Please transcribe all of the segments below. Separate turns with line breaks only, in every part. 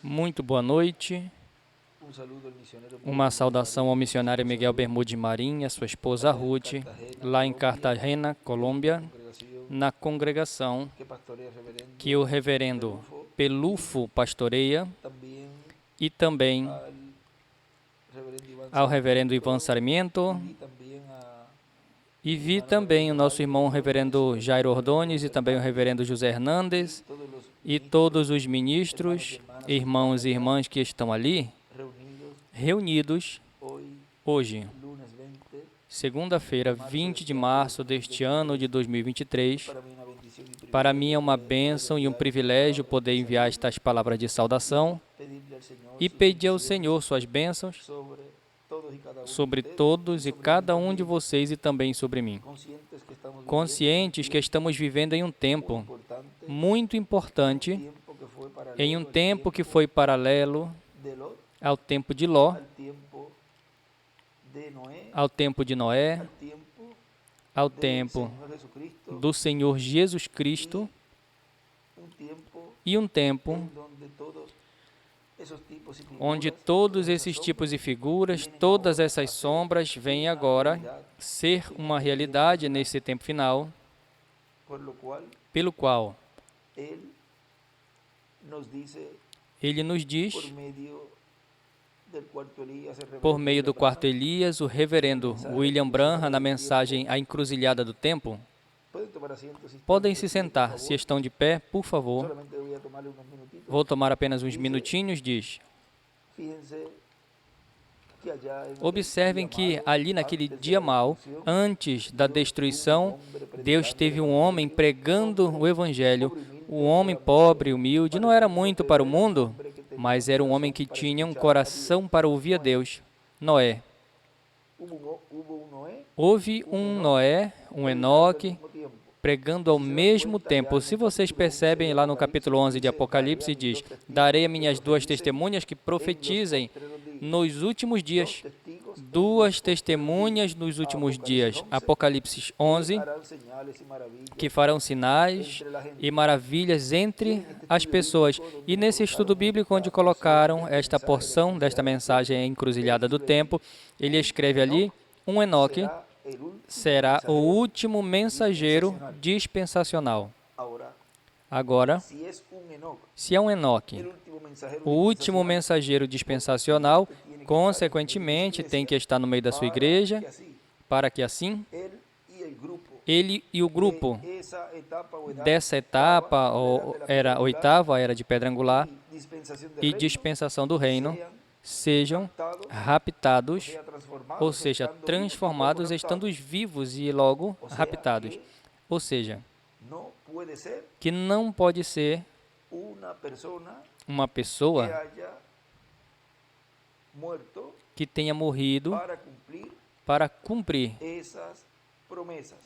Muito boa noite. Uma saudação ao missionário Miguel Bermude Marim e a sua esposa Ruth, lá em Cartagena, Colômbia, na congregação que o reverendo Pelufo pastoreia, e também ao reverendo Ivan Sarmiento, e vi também o nosso irmão reverendo Jairo Ordonez e também o reverendo José Hernandes e todos os ministros, irmãos e irmãs que estão ali, reunidos hoje, segunda-feira, 20 de março deste ano de 2023. Para mim é uma bênção e um privilégio poder enviar estas palavras de saudação e pedir ao Senhor suas bênçãos sobre todos e cada um de vocês e também sobre mim. Conscientes que estamos vivendo em um tempo muito importante, em um tempo que foi paralelo ao tempo de Ló, ao tempo de Noé, ao tempo do Senhor Jesus Cristo, e um tempo onde todos esses tipos e figuras, todas essas sombras vêm agora ser uma realidade nesse tempo final, pelo qual ele nos diz, por meio do quarto Elias, o reverendo William Branham, na mensagem A Encruzilhada do Tempo. Podem se sentar, se estão de pé, por favor. Vou tomar apenas uns minutinhos, diz. Observem que ali naquele dia mau, antes da destruição, Deus teve um homem pregando o Evangelho. O homem pobre, humilde, não era muito para o mundo, mas era um homem que tinha um coração para ouvir a Deus. Noé. Houve um Noé, um Enoque, pregando ao mesmo tempo. Se vocês percebem lá no capítulo 11 de Apocalipse, diz: darei a minhas duas testemunhas que profetizem nos últimos dias. Duas testemunhas nos últimos dias. Apocalipse 11, que farão sinais e maravilhas entre as pessoas. E nesse estudo bíblico, onde colocaram esta porção desta mensagem A Encruzilhada do Tempo, ele escreve ali: um Enoque será o último mensageiro dispensacional. Agora, se é um Enoque, o último mensageiro dispensacional, consequentemente, tem que estar no meio da sua igreja, para que assim, ele e o grupo dessa etapa, era a oitava, a era de pedra angular, e dispensação do reino, sejam raptados, ou seja, transformados, estando vivos e logo raptados. Ou seja, que não pode ser uma pessoa que tenha morrido para cumprir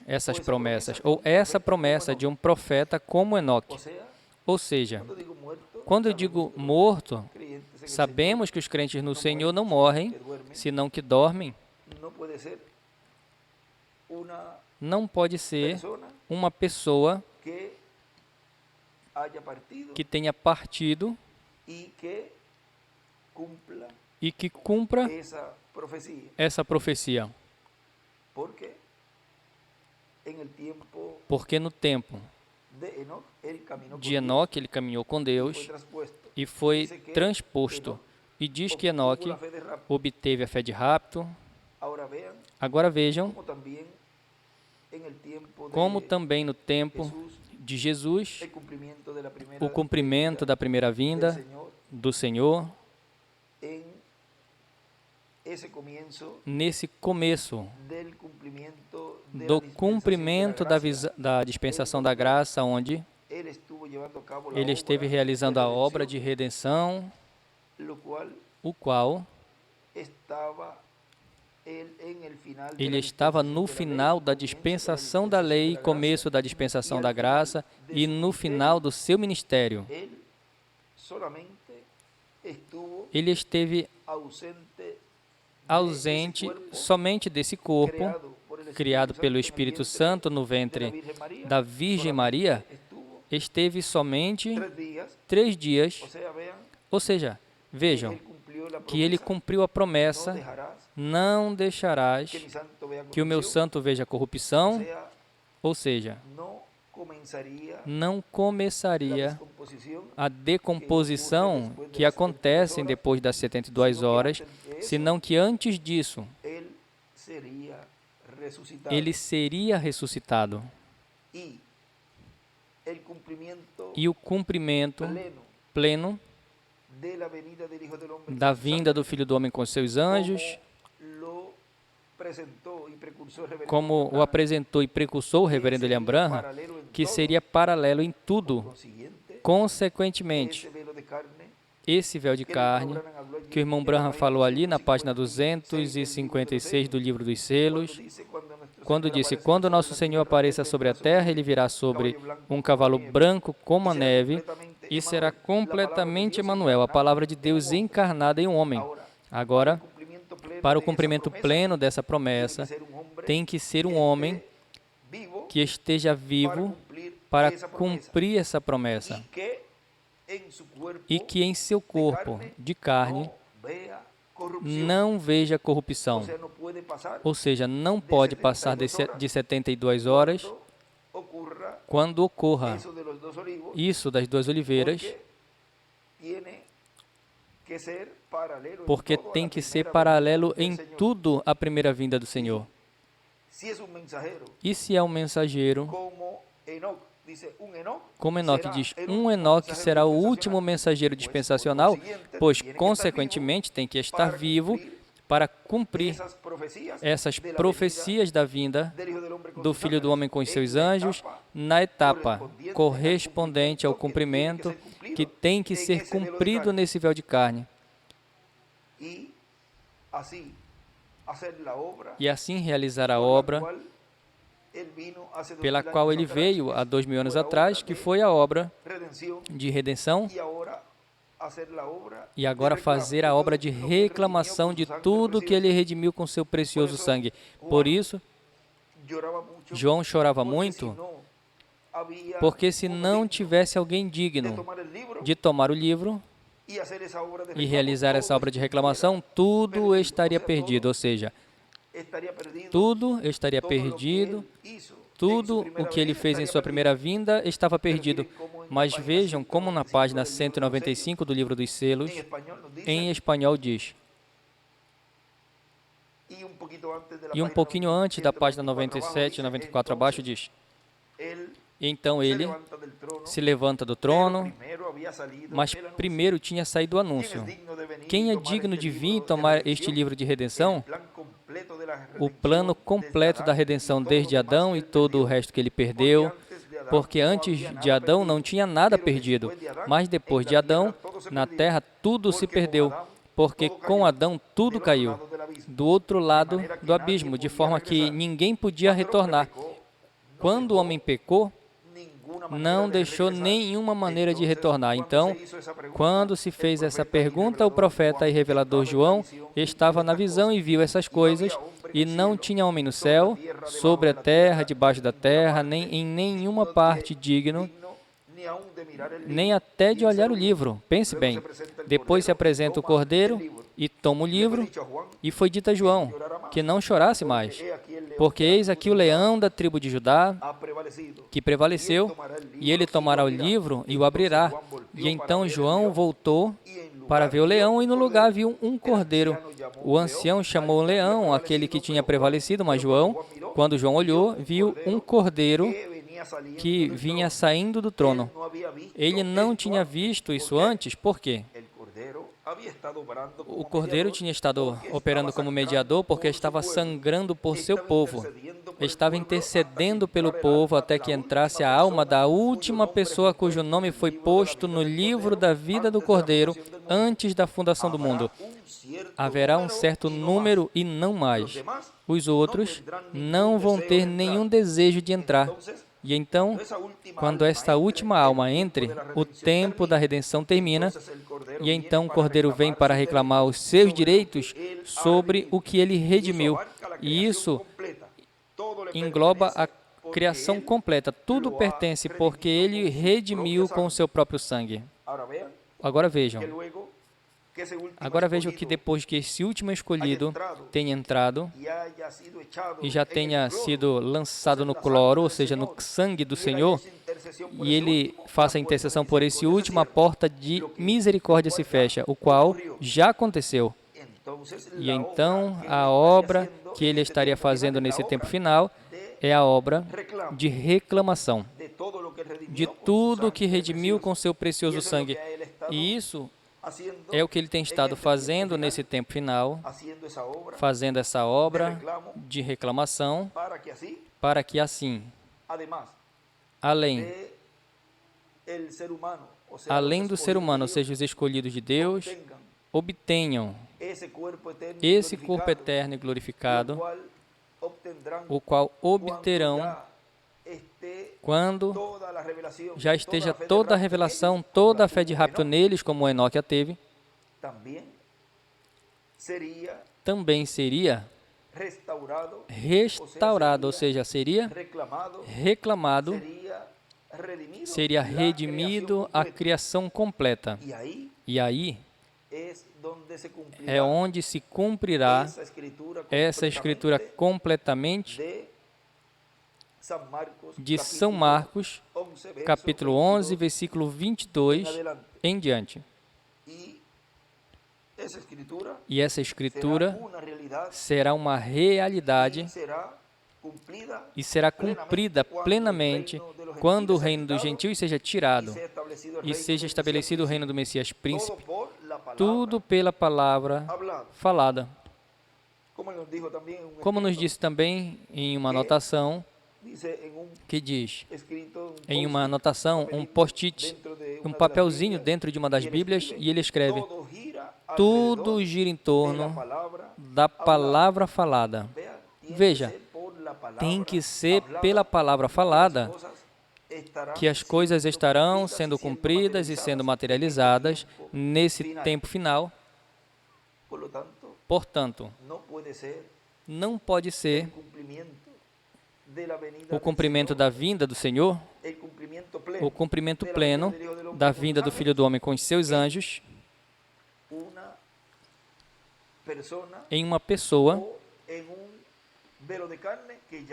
essas promessas, ou essa promessa de um profeta como Enoque. Ou seja, quando eu digo morto, sabemos que os crentes no Senhor não morrem, senão que dormem. Não pode ser uma pessoa que tenha partido e que cumpra essa profecia. Porque no tempo de Enoque, ele caminhou com Deus e foi transposto. E diz que Enoque obteve a fé de rapto. Agora vejam como também no tempo de Jesus, o cumprimento da primeira vinda do Senhor, nesse começo do cumprimento da dispensação da graça, onde ele esteve realizando a obra de redenção, o qual ele estava no final da dispensação da lei, começo da dispensação da graça e no final do seu ministério. Ele esteve ausente somente desse corpo, criado pelo Espírito Santo no ventre da Virgem Maria. esteve somente 3 dias, ou seja, vejam, que ele cumpriu a promessa, não deixarás que o meu santo veja corrupção, ou seja, não começaria a decomposição que acontece depois das 72 horas, senão que antes disso, ele seria ressuscitado. E o cumprimento pleno da vinda do Filho do Homem com seus anjos, como o apresentou e precursou o reverendo William Branham, que seria paralelo em tudo. Consequentemente, esse véu de carne, que o irmão Branham falou ali na página 256 do Livro dos Selos, quando disse, quando nosso Senhor apareça sobre a terra, ele virá sobre um cavalo branco como a neve e será completamente Emanuel, a palavra de Deus encarnada em um homem. Agora, para o cumprimento pleno dessa promessa, tem que ser um homem que esteja vivo para cumprir essa promessa e que em seu corpo de carne não veja corrupção. Ou seja, não pode passar de 72 horas quando ocorra isso das 2 oliveiras, porque tem que ser paralelo em tudo à primeira vinda do Senhor. E se é um mensageiro, como Enoque diz, um Enoque será o último mensageiro dispensacional, pois, consequentemente, tem que estar vivo para cumprir essas profecias da vinda do Filho do Homem com os seus anjos na etapa correspondente ao cumprimento que tem que ser cumprido nesse véu de carne. E assim realizar a obra pela qual ele veio há 2000 anos atrás, que foi a obra de redenção, e agora fazer a obra de reclamação de tudo que ele redimiu com seu precioso sangue. Por isso, João chorava muito, porque se não tivesse alguém digno de tomar o livro e realizar essa obra de reclamação, tudo estaria perdido, ou seja, tudo estaria perdido, tudo o que ele fez em sua primeira vinda estava perdido. Mas vejam como na página 195 do Livro dos Selos, em espanhol diz, e um pouquinho antes da página 97 e 94 abaixo diz, então ele se levanta do trono, mas primeiro tinha saído o anúncio. Quem é digno de vir e tomar este livro de redenção? O plano completo da redenção desde Adão e todo o resto que ele perdeu, porque antes de Adão não tinha nada perdido, mas depois de Adão, na terra tudo se perdeu, porque com Adão tudo caiu, do outro lado do abismo, de forma que ninguém podia retornar. Quando o homem pecou, não deixou nenhuma maneira de retornar. Então, quando se fez essa pergunta, o profeta e revelador João estava na visão e viu essas coisas, e não tinha homem no céu, sobre a terra, debaixo da terra, nem em nenhuma parte digno, nem até de olhar o livro. Pense bem. Depois se apresenta o Cordeiro e toma o livro, e foi dito a João que não chorasse mais, porque eis aqui o leão da tribo de Judá, que prevaleceu, e ele tomará o livro e o abrirá. E então João voltou para ver o leão, e no lugar viu um cordeiro. O ancião chamou o leão, aquele que tinha prevalecido, mas João, quando João olhou, viu um cordeiro que vinha saindo do trono. Ele não tinha visto isso antes, por quê? O cordeiro tinha estado operando como mediador porque estava sangrando por seu povo. Estava intercedendo pelo povo até que entrasse a alma da última pessoa cujo nome foi posto no livro da vida do cordeiro antes da fundação do mundo. Haverá um certo número e não mais. Os outros não vão ter nenhum desejo de entrar. E então, quando esta última alma entre, o tempo da redenção termina, e então o Cordeiro vem para reclamar os seus direitos sobre o que ele redimiu. E isso engloba criação completa. Tudo pertence porque ele redimiu com o seu próprio sangue. Agora vejam que depois que esse último escolhido tenha entrado e já tenha sido lançado no cloro, ou seja, no sangue do Senhor, e ele faça a intercessão por esse último, a porta de misericórdia se fecha, o qual já aconteceu. E então, a obra que ele estaria fazendo nesse tempo final é a obra de reclamação de tudo que redimiu com seu precioso sangue. E isso é o que ele tem estado fazendo nesse tempo final, fazendo essa obra de reclamação, para que assim, além do ser humano, ou seja, os escolhidos de Deus, obtenham esse corpo eterno e glorificado, o qual obterão quando já esteja toda a revelação, toda a fé de rapto neles, como Enoque a teve, também seria restaurado, ou seja, seria reclamado, seria redimido a criação completa. E aí é onde se cumprirá essa escritura completamente de São Marcos, capítulo 11, versículo 22 em diante. E essa escritura será uma realidade e será cumprida plenamente quando o reino dos gentios seja tirado e seja estabelecido o reino do Messias Príncipe, tudo pela palavra falada. Como nos disse também em uma anotação, que diz, em uma anotação, um post-it, um papelzinho dentro de uma das Bíblias, e ele escreve: tudo gira em torno da palavra falada. Veja, tem que ser pela palavra falada que as coisas estarão sendo cumpridas e sendo materializadas nesse tempo final. Portanto, não pode ser o cumprimento da vinda do Senhor, o cumprimento pleno da vinda do Filho do Homem com os seus anjos, em uma pessoa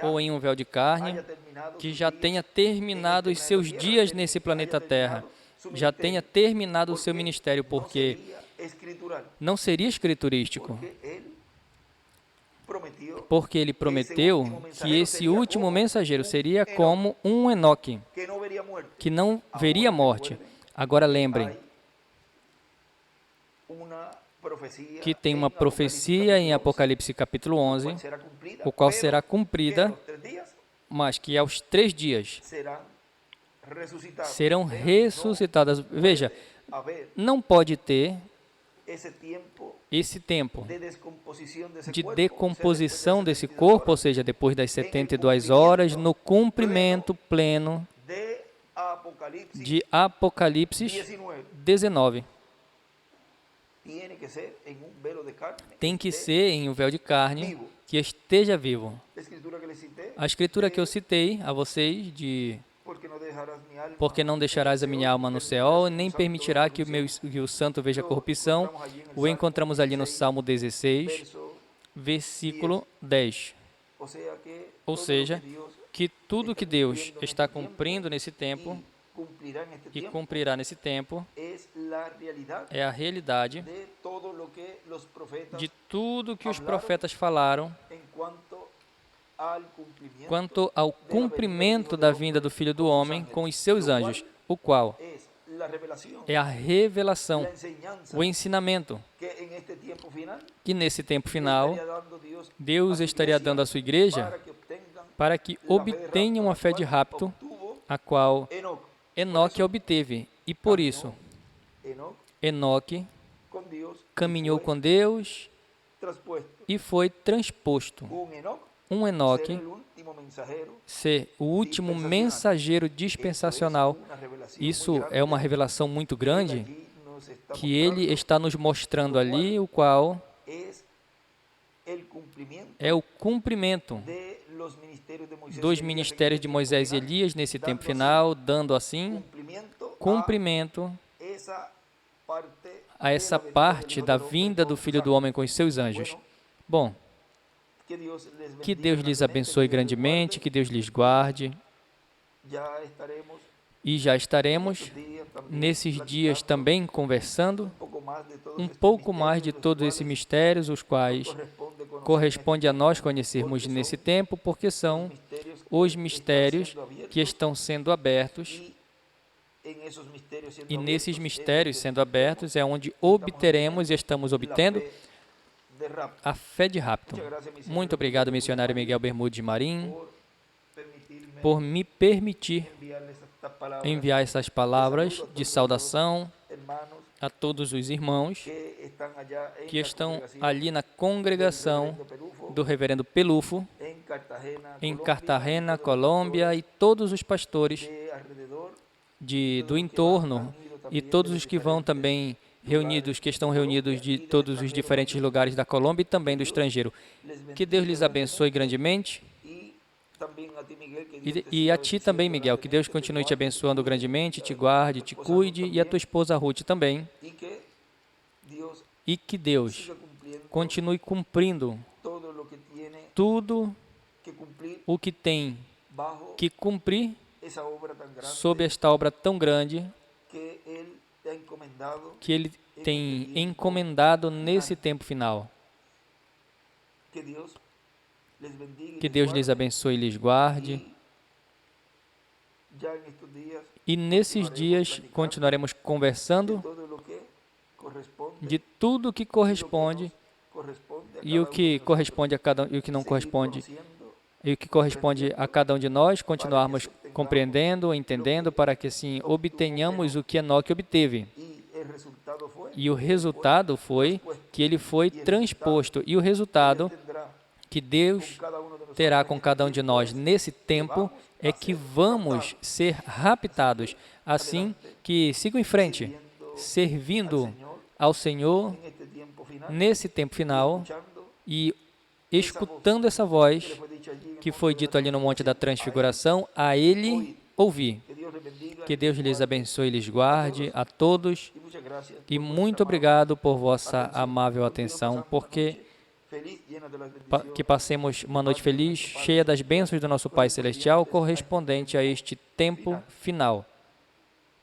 ou em um véu de carne que já tenha terminado os seus dias nesse planeta Terra, já tenha terminado o seu ministério, porque não seria escriturístico. Porque ele prometeu que esse último mensageiro seria como um Enoque, que não veria morte. Agora lembrem que tem uma profecia em Apocalipse capítulo 11, o qual será cumprida, mas que aos 3 dias serão ressuscitadas. Veja, não pode ter esse tempo de decomposição desse corpo, ou seja, depois das 72 horas, no cumprimento pleno de Apocalipse 19. Tem que ser em um véu de carne que esteja vivo. A escritura que eu citei a vocês de porque não deixarás a minha alma no Seol, nem permitirá que o santo veja corrupção, o encontramos ali no Salmo 16, versículo 10. Ou seja, que tudo que Deus está cumprindo nesse tempo e cumprirá nesse tempo é a realidade de tudo que os profetas falaram quanto ao cumprimento da vinda do Filho do Homem com os seus anjos, o qual é a revelação, o ensinamento, que nesse tempo final Deus estaria dando à sua igreja para que obtenham a fé de rapto, a qual Enoque obteve. E por isso, Enoque caminhou com Deus e foi transposto. Um Enoque ser o último mensageiro dispensacional. Isso é uma revelação muito grande que ele está nos mostrando ali, o qual é o cumprimento dos ministérios de Moisés e Elias nesse tempo final, dando assim cumprimento a essa parte da vinda do Filho do Homem com os seus anjos. Bom, que Deus lhes abençoe grandemente, que Deus lhes guarde. E já estaremos nesses dias também conversando um pouco mais de todos esses mistérios, os quais corresponde a nós conhecermos nesse tempo, porque são os mistérios que estão sendo abertos. E nesses mistérios sendo abertos é onde obteremos e estamos obtendo a fé de rapto. Muito obrigado, missionário Miguel Bermudes Marim, por me permitir enviar essas palavras de saudação a todos os irmãos que estão ali na congregação do reverendo Pelufo, em Cartagena, Colômbia, e todos os pastores do entorno e todos os que vão também reunidos, que estão reunidos de todos os diferentes lugares da Colômbia e também do estrangeiro. Que Deus lhes abençoe grandemente. E a ti também, Miguel, que Deus continue te abençoando grandemente, te guarde, te cuide, e a tua esposa Ruth também. E que Deus continue cumprindo tudo o que tem que cumprir sob esta obra tão grande que Ele tem encomendado nesse tempo final. Que Deus lhes abençoe e lhes guarde. E nesses dias continuaremos conversando de tudo o que corresponde e o que corresponde a cada e o que não corresponde e o que corresponde a cada um de nós, continuarmos compreendendo, entendendo, para que assim obtenhamos o que Enoque obteve. E o resultado foi que ele foi transposto. E o resultado que Deus terá com cada um de nós nesse tempo é que vamos ser raptados. Assim que sigam em frente, servindo ao Senhor nesse tempo final e escutando essa voz que foi dito ali no Monte da Transfiguração, a Ele ouvir. Que Deus lhes abençoe e lhes guarde a todos. E muito obrigado por vossa amável atenção, porque que passemos uma noite feliz, cheia das bênçãos do nosso Pai Celestial, correspondente a este tempo final.